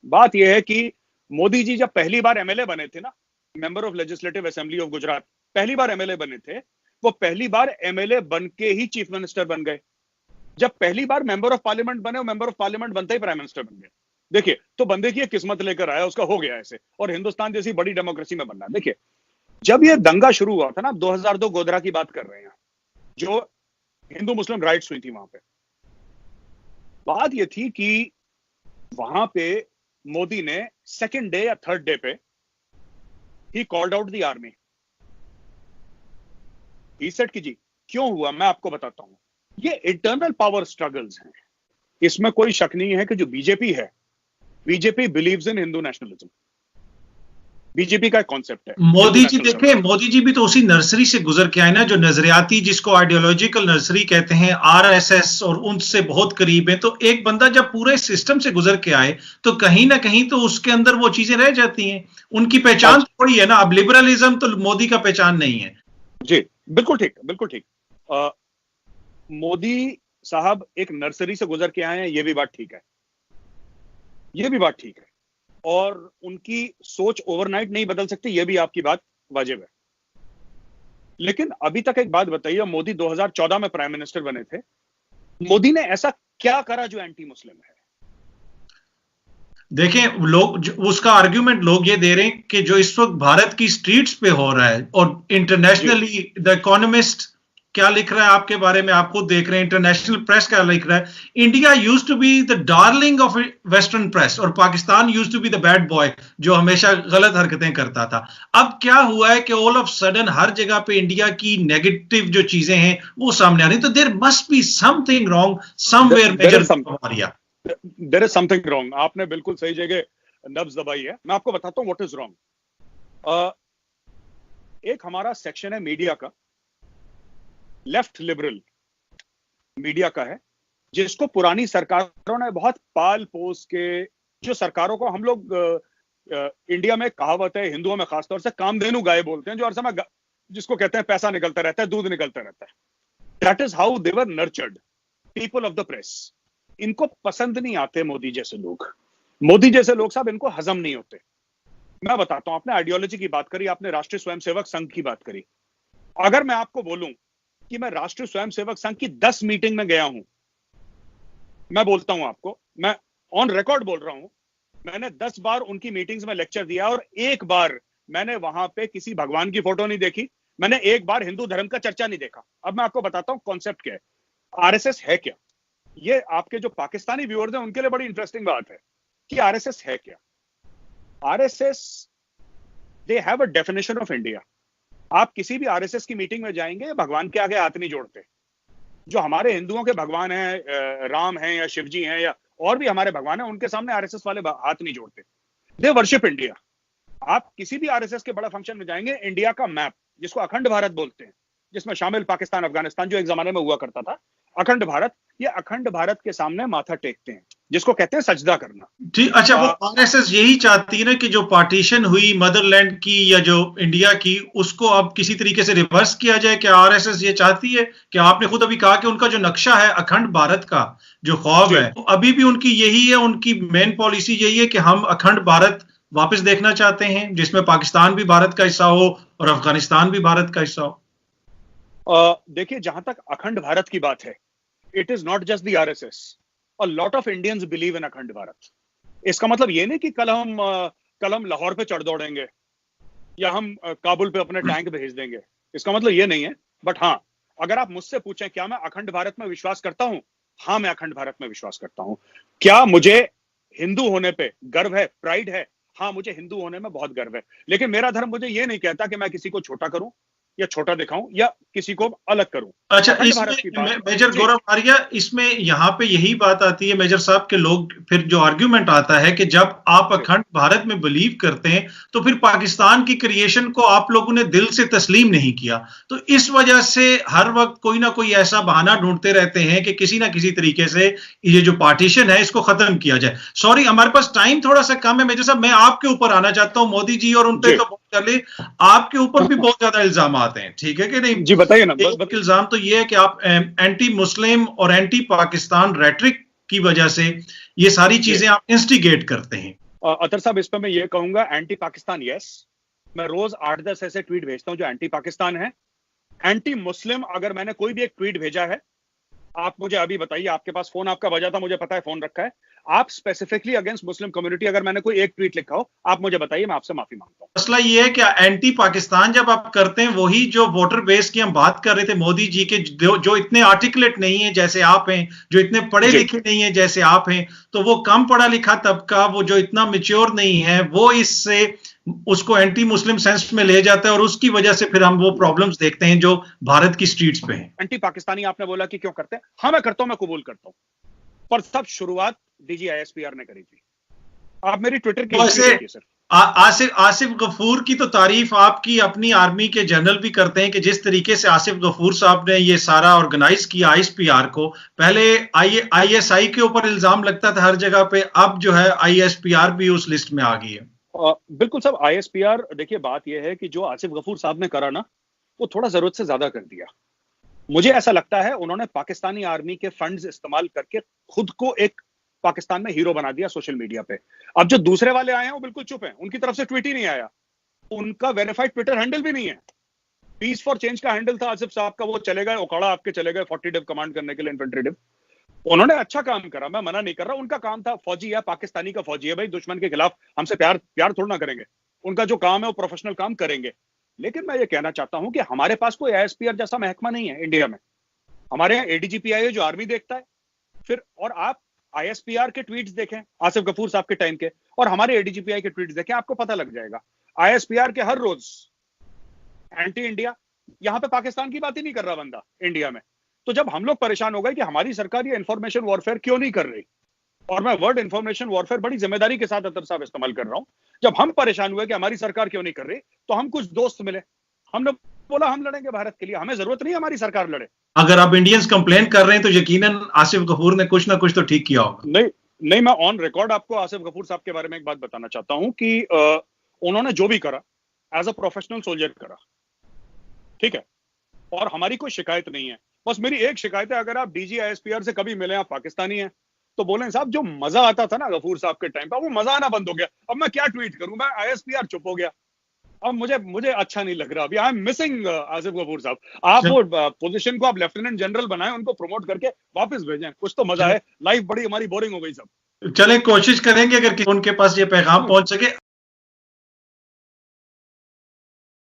बात यह है कि मोदी जी जब पहली बार एमएलए बने थे ना, member of legislative assembly of Gujarat, पहली बार एमएलए बने थे, वो पहली बार एमएलए बन के ही चीफ मिनिस्टर बन गए। जब पहली बार मेंबर ऑफ पार्लियामेंट बने, वो मेंबर ऑफ पार्लियामेंट बनते ही प्राइम मिनिस्टर बन गए। देखिए, तो बंदे की किस्मत लेकर आया, उसका हो गया ऐसे, और हिंदुस्तान जैसी बड़ी डेमोक्रेसी में बनना। देखिए, जब ये दंगा शुरू हुआ था ना, 2002 गोधरा की बात कर रहे हैं, जो हिंदू मुस्लिम राइट्स हुई थी वहां पे, बात ये थी कि वहां पे मोदी ने सेकंड डे या थर्ड डे पे he called out the army. He said कि जी क्यों हुआ, मैं आपको बताता हूं। ये इंटरनल पावर स्ट्रगल्स हैं, इसमें कोई शक नहीं है कि जो बीजेपी है, BJP believes in Hindu nationalism. BJP का कॉन्सेप्ट है मोदी जी। देखें, मोदी जी भी तो उसी नर्सरी से गुजर के आए ना, जो नजरियाती, जिसको आइडियोलॉजिकल नर्सरी कहते हैं, आरएसएस और उनसे बहुत करीब है। तो एक बंदा जब पूरे सिस्टम से गुजर के आए तो कहीं ना कहीं तो उसके अंदर वो चीजें रह जाती हैं। उनकी पहचान थोड़ी है ना। अब लिबरलिज्म तो मोदी का पहचान नहीं है। जी बिल्कुल ठीक, बिल्कुल ठीक। मोदी साहब एक नर्सरी से गुजर के आए हैं, ये भी बात ठीक है, ये भी बात ठीक है। और उनकी सोच ओवरनाइट नहीं बदल सकती, ये भी आपकी बात वाजिब है। लेकिन अभी तक एक बात बताइए, मोदी 2014 में प्राइम मिनिस्टर बने थे, मोदी ने ऐसा क्या करा जो एंटी मुस्लिम है? देखें, लोग उसका आर्ग्यूमेंट लोग ये दे रहे हैं कि जो इस वक्त भारत की स्ट्रीट्स पे हो रहा है, और इंटरनेशनली द इकोनॉमिस्ट क्या लिख रहा है आपके बारे में, आप खुद देख रहे हैं, इंटरनेशनल प्रेस क्या लिख रहा है। India used to be the darling of western press, और Pakistan used to be the bad boy, जो हमेशा गलत हरकतें करता था। अब क्या हुआ है कि ऑल ऑफ सडन हर जगह पे इंडिया की नेगेटिव जो चीजें हैं वो सामने आ रही। तो there must be something wrong somewhere. There is something wrong. आपने बिल्कुल सही जगह नब्ज दबाई है। मैं आपको बताता हूं व्हाट इज रॉन्ग। एक हमारा सेक्शन है मीडिया का, लेफ्ट लिबरल मीडिया का है, जिसको पुरानी सरकारों ने बहुत पाल पोस के, जो सरकारों को हम लोग इंडिया में कहावत है, हिंदुओं में खासतौर से कामधेनु गाय बोलते हैं, जो हर समय जिसको कहते हैं पैसा निकलता रहता है, दूध निकलता रहता है। That is how they were nurtured, people of the press. इनको पसंद नहीं आते मोदी जैसे लोग। मोदी जैसे लोग साहब इनको हजम नहीं होते। मैं बताता हूं, आपने आइडियोलॉजी की बात करी, आपने राष्ट्रीय स्वयंसेवक संघ की बात करी। अगर मैं आपको बोलूं कि मैं राष्ट्रीय स्वयंसेवक संघ की 10 मीटिंग में गया हूं, मैं बोलता हूं आपको, मैं ऑन रिकॉर्ड बोल रहा हूं, मैंने 10 बार उनकी मीटिंग्स में लेक्चर दिया, और एक बार मैंने वहां पे किसी भगवान की फोटो नहीं देखी, मैंने एक बार हिंदू धर्म का चर्चा नहीं देखा। अब मैं आपको बताता हूं कॉन्सेप्ट क्या है, आरएसएस है क्या। ये आपके जो पाकिस्तानी व्यूअर्स हैं उनके लिए बड़ी इंटरेस्टिंग बात है कि आरएसएस है क्या। RSS, they have a definition of India. आप किसी भी आरएसएस की मीटिंग में जाएंगे, भगवान के आगे हाथ नहीं जोड़ते। जो हमारे हिंदुओं के भगवान हैं, राम हैं या शिवजी हैं या और भी हमारे भगवान हैं, उनके सामने आरएसएस वाले हाथ नहीं जोड़ते। They worship India. आप किसी भी आरएसएस के बड़ा फंक्शन में जाएंगे, इंडिया का मैप, जिसको अखंड भारत बोलते हैं, जिसमें शामिल पाकिस्तान, अफगानिस्तान, जो एक जमाने में हुआ करता था, अखंड भारत, ये अखंड भारत के सामने माथा टेकते हैं, जिसको कहते हैं सजदा करना। ठीक, अच्छा, वो आरएसएस यही चाहती है ना कि जो पार्टीशन हुई मदरलैंड की या जो इंडिया की, उसको अब किसी तरीके से रिवर्स किया जाए। क्या आरएसएस ये चाहती है? कि आपने खुद अभी कहा कि उनका जो नक्शा है अखंड भारत का, जो ख्वाब है, तो अभी भी उनकी यही है, उनकी मेन पॉलिसी यही है कि हम अखंड भारत वापस देखना चाहते हैं, जिसमें पाकिस्तान भी भारत का हिस्सा हो और अफगानिस्तान भी भारत का हिस्सा हो। देखिए, जहां तक अखंड भारत की बात है, it is not just the RSS, a lot of Indians believe in अखंड भारत। इसका मतलब ये नहीं कि कल हम लाहौर पे चढ़ दौड़ेंगे या हम काबुल पे अपने टैंक भेज देंगे, इसका मतलब ये नहीं है। बट हाँ, अगर आप मुझसे पूछें क्या मैं अखंड भारत में विश्वास करता हूं, हाँ मैं अखंड भारत में विश्वास करता हूं। क्या मुझे हिंदू होने पे गर्व है, प्राइड है? हाँ, मुझे हिंदू होने में बहुत गर्व है। लेकिन मेरा धर्म मुझे ये नहीं कहता कि मैं किसी को छोटा करूं या छोटा दिखाऊं या किसी को अलग करूं। अच्छा, इसमें मेजर गौरव आर्या, इसमें यहाँ पे यही बात आती है मेजर साहब के लोग, फिर जो आर्ग्यूमेंट आता है कि जब आप अखंड भारत में बिलीव करते हैं तो फिर पाकिस्तान की क्रिएशन को आप लोगों ने दिल से तस्लीम नहीं किया। तो इस वजह से हर वक्त कोई ना कोई ऐसा बहाना ढूंढते रहते हैं कि किसी ना किसी तरीके से ये जो पार्टीशन है इसको खत्म किया जाए। सॉरी, हमारे पास टाइम थोड़ा सा कम है मेजर साहब, मैं आपके ऊपर आना चाहता हूं। मोदी जी और उन पे तो बहुत चले, आपके ऊपर भी बहुत ज्यादा इल्जाम आते हैं, ठीक है कि नहीं? जी बताइए ना। एक इल्जाम तो ये है कि आप एंटी मुस्लिम और एंटी पाकिस्तान रेटरिक की वजह से ये सारी चीजें आप इंस्टिगेट करते हैं। अतर साहब, इस पर मैं ये कहूंगा, एंटी पाकिस्तान यस, मैं रोज 8-10 ऐसे ट्वीट भेजता हूं जो एंटी पाकिस्तान है। एंटी मुस्लिम अगर मैंने कोई भी एक ट्वीट भेजा है, आप मुझे अभी बताइए, आपके पास फोन आपका बजा था, मुझे पता है फोन रखा है, आप स्पेसिफिकली अगेंस्ट मुस्लिम कम्युनिटी अगर मैंने कोई एक ट्वीट लिखा हो, आप मुझे बताइए, मैं आपसे माफी मांगता हूं। मसला ये है कि एंटी पाकिस्तान जब आप करते हैं, वही जो वोटर बेस की हम बात कर रहे थे मोदी जी के, जो इतने आर्टिकुलेट नहीं है जैसे आप हैं, जो इतने पढ़े लिखे नहीं है जैसे आप हैं, तो वो कम पढ़ा लिखा तबका, वो जो इतना मेच्योर नहीं है, वो इससे उसको एंटी मुस्लिम सेंस में ले जाता है, और उसकी वजह से फिर हम वो प्रॉब्लम्स देखते हैं जो भारत की स्ट्रीट्स पे हैं। एंटी पाकिस्तानी आपने बोला कि क्यों करते हैं, हाँ मैं करता हूं, मैं कबूल करता हूं, पर सब शुरुआत डीजी आईएसपीआर ने करी थी। आप मेरी ट्विटर की देखिए सर, आसिफ गफूर की तो तारीफ आपकी अपनी आर्मी के जनरल भी करते हैं कि जिस तरीके से आसिफ गफूर साहब ने ये सारा ऑर्गेनाइज किया आईएसपीआर को। पहले आईएसआई के ऊपर इल्जाम लगता था हर जगह पे, अब जो है आईएसपीआर भी उस लिस्ट में आ गई है। बिल्कुल साहब, आईएसपीआर, देखिए बात यह है कि जो आसिफ गफूर साहब ने करा ना, वो थोड़ा जरूरत से ज्यादा कर दिया। मुझे ऐसा लगता है उन्होंने पाकिस्तानी आर्मी के फंड्स इस्तेमाल करके खुद को एक पाकिस्तान में हीरो बना दिया सोशल मीडिया पे। अब जो दूसरे वाले आए हैं वो बिल्कुल चुप हैं, उनकी तरफ से ट्वीट ही नहीं आया, उनका वेरीफाइड ट्विटर हैंडल भी नहीं है। पीस फॉर चेंज का हैंडल था आसिफ साहब का, वो चले गए, उखाड़ा आपके चले गए 40 डिव कमांड करने के लिए, इन्फेंट्री डिव। उन्होंने अच्छा काम करा, मैं मना नहीं कर रहा, उनका काम था, फौजी है, पाकिस्तानी का फौजी है भाई, दुश्मन के खिलाफ हमसे प्यार थोड़ा ना करेंगे, उनका जो काम है वो प्रोफेशनल काम करेंगे। लेकिन मैं ये कहना चाहता हूं कि हमारे पास कोई आईएसपीआर जैसा महकमा नहीं है इंडिया में। हमारे यहाँ एडीजीपी है जो आर्मी देखता है, फिर और आप आईएसपीआर के ट्वीट्स देखें आसिफ गफूर साहब के टाइम के, और हमारे एडीजीपीआई के ट्वीट्स देखें, आपको पता लग जाएगा आईएसपीआर के हर रोज एंटी इंडिया, यहां पे पाकिस्तान की बात ही नहीं कर रहा बंदा इंडिया में। तो जब हम लोग परेशान हो गए कि हमारी सरकार ये इंफॉर्मेशन वॉरफेयर क्यों नहीं कर रही, और मैं वर्ड इंफॉर्मेशन वॉरफेयर बड़ी जिम्मेदारी के साथ अतर साहब इस्तेमाल कर रहा हूं, जब हम परेशान हुए कि हमारी सरकार क्यों नहीं कर रही, तो हम कुछ दोस्त मिले, हमने बोला हम लड़ेंगे भारत के लिए, हमें जरूरत नहीं हमारी सरकार लड़े। अगर आप इंडियंस कंप्लेन कर रहे हैं तो यकीनन आसिफ गफूर ने कुछ ना कुछ तो ठीक किया होगा। नहीं, मैं ऑन रिकॉर्ड आपको आसिफ गफूर साहब के बारे में एक बात बताना चाहता हूं कि उन्होंने जो भी करा एज अ प्रोफेशनल सोल्जर करा, ठीक है, और हमारी कोई शिकायत नहीं है। बस मेरी एक शिकायत है, अगर आप डीजी आईएसपीआर से कभी मिले, आप पाकिस्तानी हैं, तो बोलें साहब जो मजा आता था ना गफूर साहब के टाइम पर, वो मजा आना बंद हो गया। अब मैं क्या ट्वीट करूं, मैं आईएसपीआर चुप हो गया, अब मुझे अच्छा नहीं लग रहा, अभी I am missing Asif Ghafoor sahab. आप वो पोजीशन को आप लेफ्टिनेंट जनरल बनाएं, उनको प्रमोट करके वापस भेजें, कुछ तो मजा है। लाइफ बड़ी हमारी बोरिंग हो गई सब। चलें, कोशिश करेंगे अगर उनके पास ये पैगाम पहुंच सके।